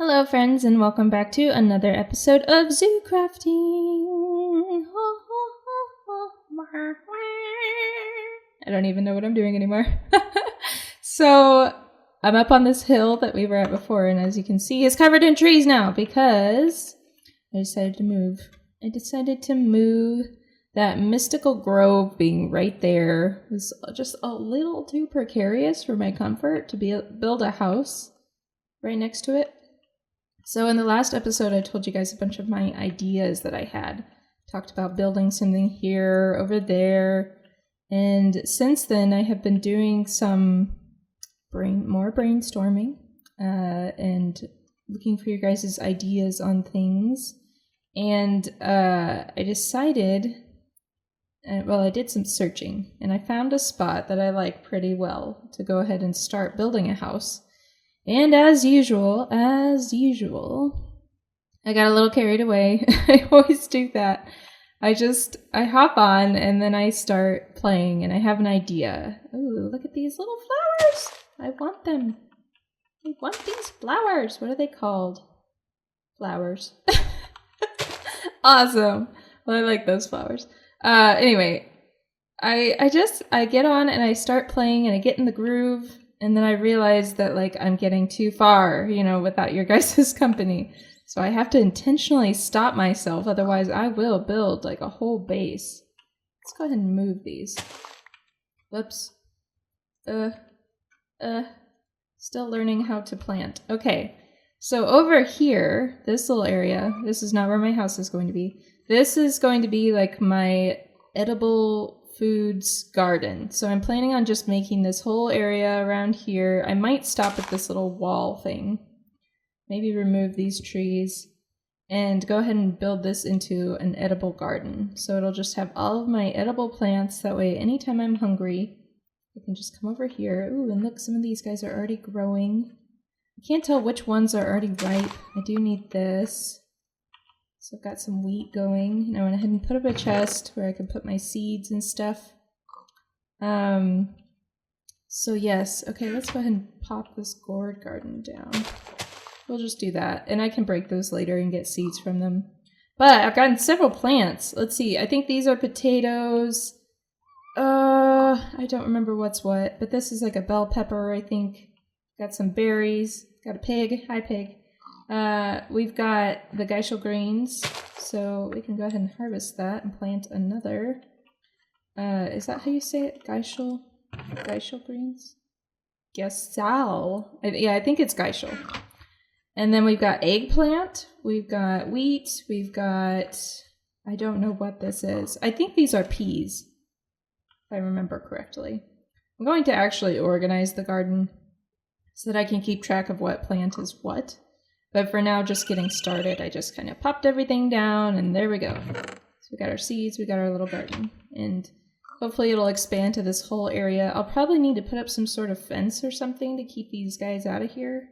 Hello friends and welcome back to another episode of ZooCrafting. I don't even know what I'm doing anymore. So I'm up on this hill that we were at before, and as you can see it's covered in trees now because I decided to move. I decided to move that mystical grove being right there. It was just a little too precarious for my comfort to build a house right next to it. So in the last episode, I told you guys a bunch of my ideas that I had. Talked about building something here, over there. And since then, I have been doing some more brainstorming and looking for your guys' ideas on things. And I decided, I did some searching. And I found a spot that I like pretty well to go ahead and start building a house. And as usual, I got a little carried away. I always do that. I hop on and then I start playing and I have an idea. Ooh, look at these little flowers. I want them. I want these flowers. What are they called? Flowers. Awesome. Well, I like those flowers. Anyway, I get on and I start playing and I get in the groove. And then I realized that, I'm getting too far, without your guys' company. So I have to intentionally stop myself, otherwise I will build, a whole base. Let's go ahead and move these. Whoops. Still learning how to plant. Okay, so over here, this little area, this is not where my house is going to be. This is going to be, my edible foods garden. So I'm planning on just making this whole area around here. I might stop at this little wall thing. Maybe remove these trees and go ahead and build this into an edible garden. So it'll just have all of my edible plants. That way, anytime I'm hungry, I can just come over here. Ooh, and look, some of these guys are already growing. I can't tell which ones are already ripe. I do need this. So I've got some wheat going, and I went ahead and put up a chest where I can put my seeds and stuff. So yes, okay, let's go ahead and pop this gourd garden down. We'll just do that, and I can break those later and get seeds from them. But I've gotten several plants. Let's see, I think these are potatoes. I don't remember what's what, but this is like a bell pepper, I think. Got some berries, got a pig. Hi, pig. We've got the Geishel greens, so we can go ahead and harvest that and plant another. Is that how you say it? Geishel greens? Geishel. Yeah, I think it's Geishel. And then we've got eggplant, we've got wheat, we've got, I don't know what this is. I think these are peas, if I remember correctly. I'm going to actually organize the garden so that I can keep track of what plant is what. But for now, just getting started, I just kind of popped everything down, and there we go. So we got our seeds, we got our little garden, and hopefully it'll expand to this whole area. I'll probably need to put up some sort of fence or something to keep these guys out of here.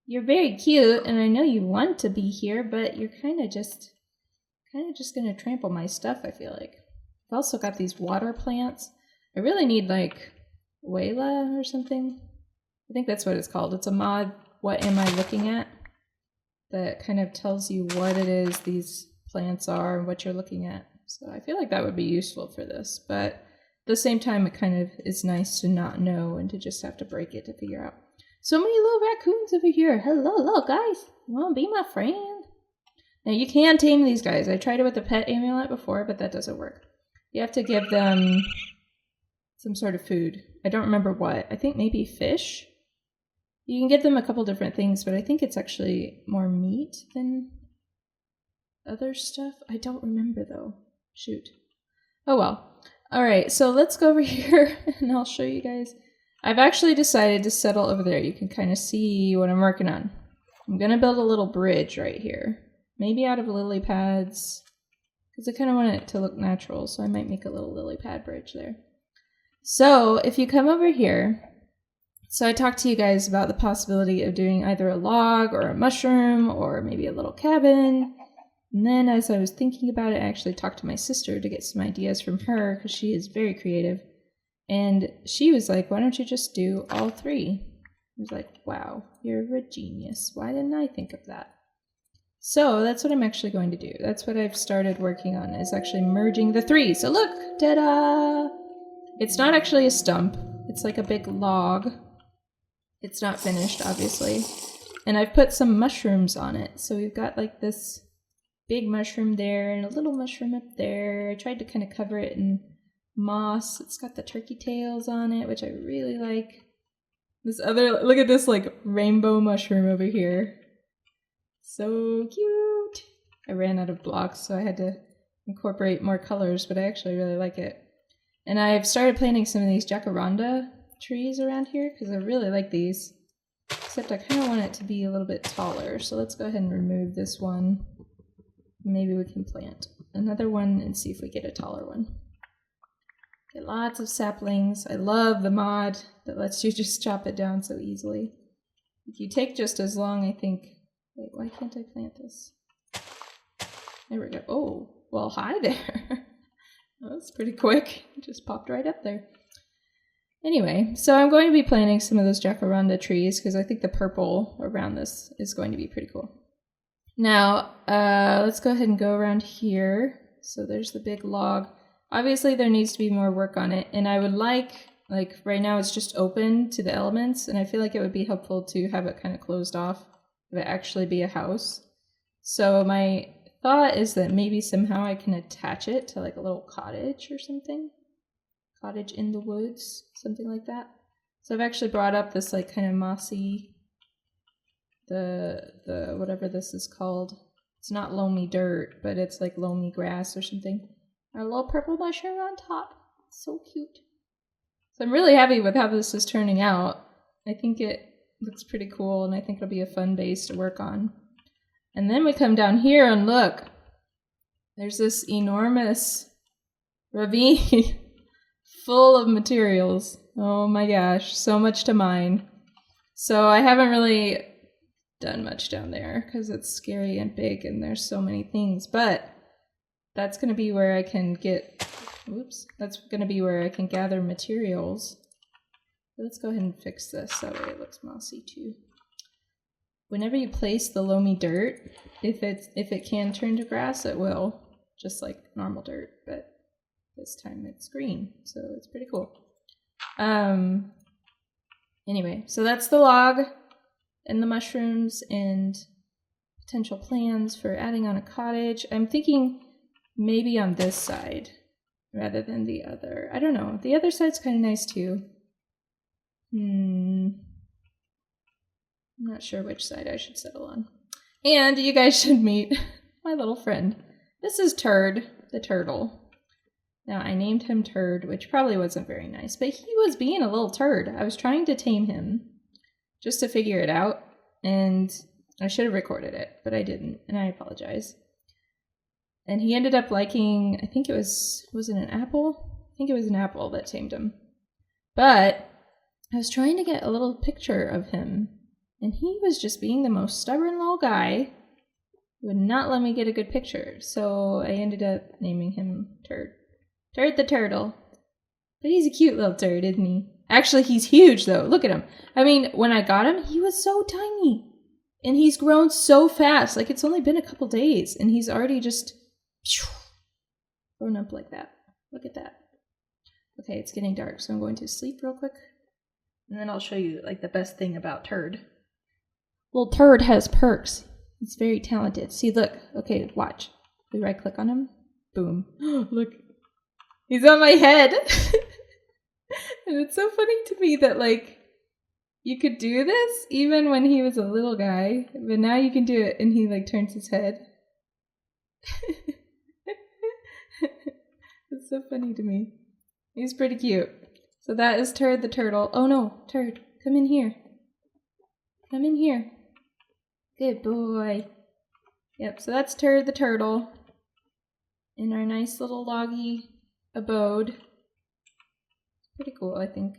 You're very cute, and I know you want to be here, but you're kind of just gonna trample my stuff, I feel like. I've also got these water plants. I really need, Wayla or something. I think that's what it's called. It's a mod, What Am I Looking At? That kind of tells you what it is these plants are and what you're looking at. So I feel like that would be useful for this, but at the same time it kind of is nice to not know and to just have to break it to figure out. So many little raccoons over here. Hello guys, you want to be my friend? Now you can tame these guys. I tried it with the pet amulet before, but that doesn't work. You have to give them some sort of food. I don't remember what. I think maybe fish? You can give them a couple different things, but I think it's actually more meat than other stuff. I don't remember, though. Shoot. Oh, well. All right, so let's go over here, and I'll show you guys. I've actually decided to settle over there. You can kind of see what I'm working on. I'm going to build a little bridge right here. Maybe out of lily pads, because I kind of want it to look natural, so I might make a little lily pad bridge there. So if you come over here... So I talked to you guys about the possibility of doing either a log or a mushroom or maybe a little cabin. And then as I was thinking about it, I actually talked to my sister to get some ideas from her because she is very creative. And she was like, why don't you just do all three? was like, wow, you're a genius. Why didn't I think of that? So that's what I'm actually going to do. That's what I've started working on, is actually merging the three. So look, ta-da! It's not actually a stump. It's like a big log. It's not finished, obviously. And I've put some mushrooms on it. So we've got like this big mushroom there and a little mushroom up there. I tried to kind of cover it in moss. It's got the turkey tails on it, which I really like. This other, look at this like rainbow mushroom over here. So cute. I ran out of blocks, so I had to incorporate more colors, but I actually really like it. And I've started planting some of these jacaranda trees around here because I really like these. Except I kind of want it to be a little bit taller, so let's go ahead and remove this one. Maybe we can plant another one and see if we get a taller one. Get lots of saplings. I love the mod that lets you just chop it down so easily. If you take just as long, I think... Wait, why can't I plant this? There we go. Oh, well, hi there. That's pretty quick. It just popped right up there. Anyway, so I'm going to be planting some of those jacaranda trees because I think the purple around this is going to be pretty cool. Now, let's go ahead and go around here. So there's the big log. Obviously, there needs to be more work on it, and I would like right now it's just open to the elements, and I feel like it would be helpful to have it kind of closed off, if it actually be a house. So my thought is that maybe somehow I can attach it to like a little cottage or something. Cottage in the woods, something like that. So I've actually brought up this like kind of mossy, the whatever this is called. It's not loamy dirt, but it's like loamy grass or something. And a little purple mushroom on top. It's so cute. So I'm really happy with how this is turning out. I think it looks pretty cool, and I think it'll be a fun base to work on. And then we come down here and look. There's this enormous ravine full of materials. Oh my gosh, so much to mine. So I haven't really done much down there because it's scary and big and there's so many things, but that's going to be where I can get, that's going to be where I can gather materials. Let's go ahead and fix this so that way it looks mossy too. Whenever you place the loamy dirt, if it can turn to grass, it will, just like normal dirt, but this time it's green, so it's pretty cool. Anyway, so that's the log and the mushrooms and potential plans for adding on a cottage. I'm thinking maybe on this side rather than the other. I don't know. The other side's kind of nice too. I'm not sure which side I should settle on. And you guys should meet my little friend. This is Turd, the turtle. Now, I named him Turd, which probably wasn't very nice, but he was being a little turd. I was trying to tame him just to figure it out, and I should have recorded it, but I didn't, and I apologize. And he ended up liking, I think it was it an apple? I think it was an apple that tamed him. But I was trying to get a little picture of him, and he was just being the most stubborn little guy. Would not let me get a good picture, so I ended up naming him Turd. Turd the turtle. But he's a cute little turd, isn't he? Actually, he's huge, though. Look at him. I mean, when I got him, he was so tiny. And he's grown so fast. Like, it's only been a couple days, and he's already just grown up like that. Look at that. Okay, it's getting dark, so I'm going to sleep real quick. And then I'll show you, like, the best thing about Turd. Well, Turd has perks. He's very talented. See, look. Okay, watch. We right-click on him. Boom. Look. He's on my head. And it's so funny to me that, like, you could do this even when he was a little guy. But now you can do it and he, like, turns his head. It's so funny to me. He's pretty cute. So that is Turd the turtle. Oh no, Turd, come in here. Come in here. Good boy. Yep, so that's Turd the turtle in our nice little loggy abode. Pretty cool, I think.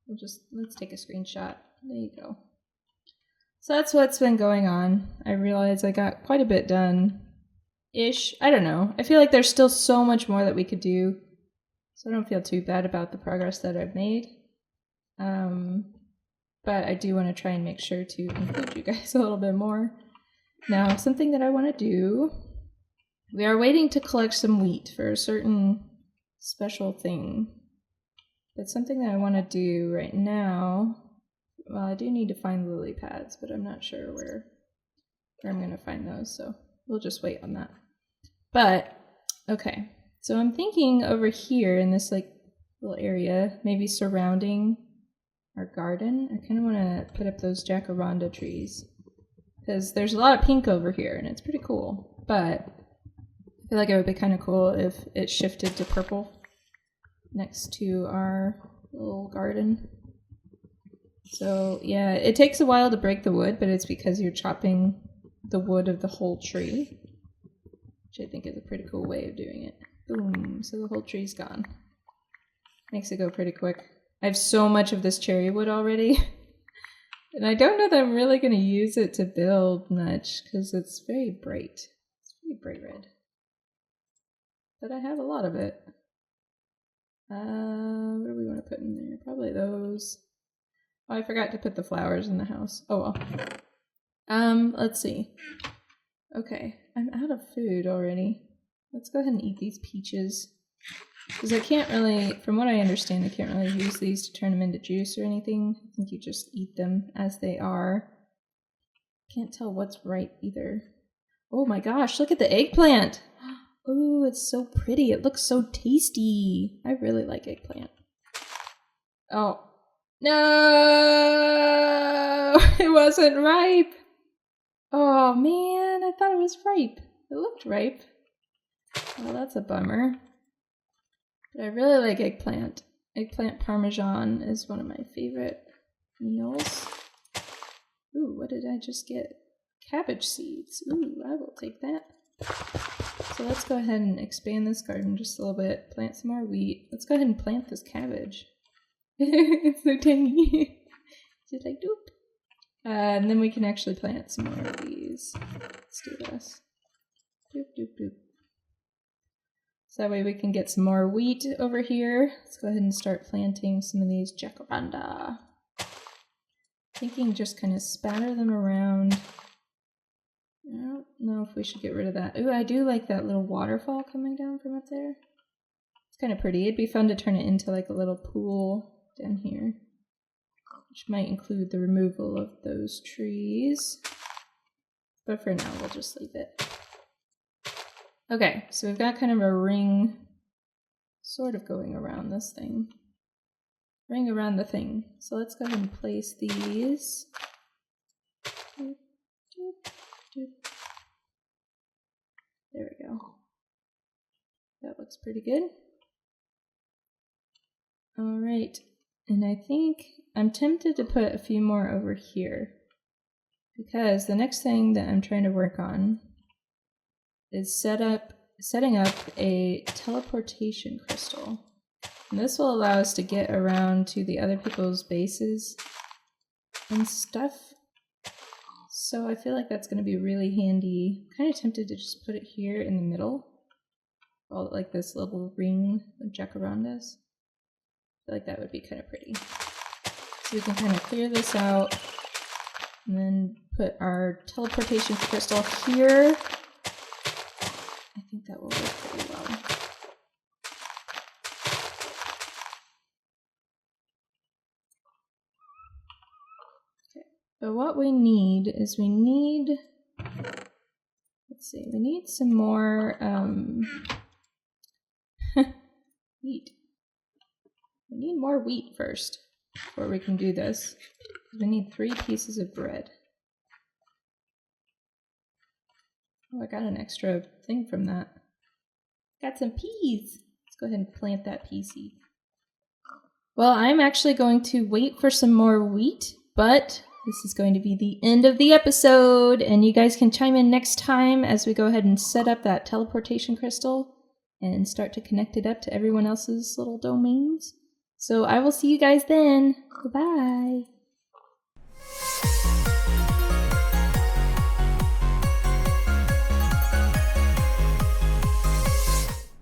Let's take a screenshot. There you go. So that's what's been going on. I realize I got quite a bit done-ish. I don't know. I feel like there's still so much more that we could do. So I don't feel too bad about the progress that I've made. but I do want to try and make sure to include you guys a little bit more. Now, something that I want to do, we are waiting to collect some wheat for a certain special thing. But something that I want to do right now, well, I do need to find lily pads, but I'm not sure where I'm going to find those, so we'll just wait on that. But, okay, so I'm thinking over here in this like little area, maybe surrounding our garden, I kind of want to put up those jacaranda trees. Because there's a lot of pink over here, and it's pretty cool. But I feel like it would be kind of cool if it shifted to purple next to our little garden. So yeah, it takes a while to break the wood, but it's because you're chopping the wood of the whole tree, which I think is a pretty cool way of doing it. Boom, so the whole tree's gone. Makes it go pretty quick. I have so much of this cherry wood already, and I don't know that I'm really going to use it to build much, because it's very bright. It's very bright red. But I have a lot of it. What do we want to put in there? Probably those. Oh, I forgot to put the flowers in the house. Oh well. Let's see. Okay, I'm out of food already. Let's go ahead and eat these peaches. Because I can't really, from what I understand, I can't really use these to turn them into juice or anything. I think you just eat them as they are. Can't tell what's ripe either. Oh my gosh, look at the eggplant! Oh, it's so pretty. It looks so tasty. I really like eggplant. Oh. No! It wasn't ripe! Oh man, I thought it was ripe. It looked ripe. Well, that's a bummer. But I really like eggplant. Eggplant parmesan is one of my favorite meals. Ooh, what did I just get? Cabbage seeds. Ooh, I will take that. So let's go ahead and expand this garden just a little bit. Plant some more wheat. Let's go ahead and plant this cabbage. It's so tiny. Just like doop. And then we can actually plant some more of these. Let's do this. Doop, doop, doop. So that way we can get some more wheat over here. Let's go ahead and start planting some of these jacaranda. Thinking just kind of spatter them around. I don't know if we should get rid of that. Ooh, I do like that little waterfall coming down from up there. It's kind of pretty. It'd be fun to turn it into like a little pool down here, which might include the removal of those trees. But for now, we'll just leave it. Okay, so we've got kind of a ring sort of going around this thing. Ring around the thing. So let's go ahead and place these. Doop, doop, doop. There we go. That looks pretty good. Alright, and I think I'm tempted to put a few more over here, because the next thing that I'm trying to work on is setting up a teleportation crystal. And this will allow us to get around to the other people's bases and stuff. So I feel like that's going to be really handy. I'm kind of tempted to just put it here in the middle. All like this little ring of jacarandas. I feel like that would be kind of pretty. So we can kind of clear this out and then put our teleportation crystal here. I think that will work pretty well. Okay, but what we need is we need some more wheat. We need more wheat first before we can do this. We need 3 pieces of bread. Oh, I got an extra thing from that. Got some peas. Let's go ahead and plant that pea seed. Well, I'm actually going to wait for some more wheat, but this is going to be the end of the episode, and you guys can chime in next time as we go ahead and set up that teleportation crystal and start to connect it up to everyone else's little domains. So I will see you guys then. Goodbye.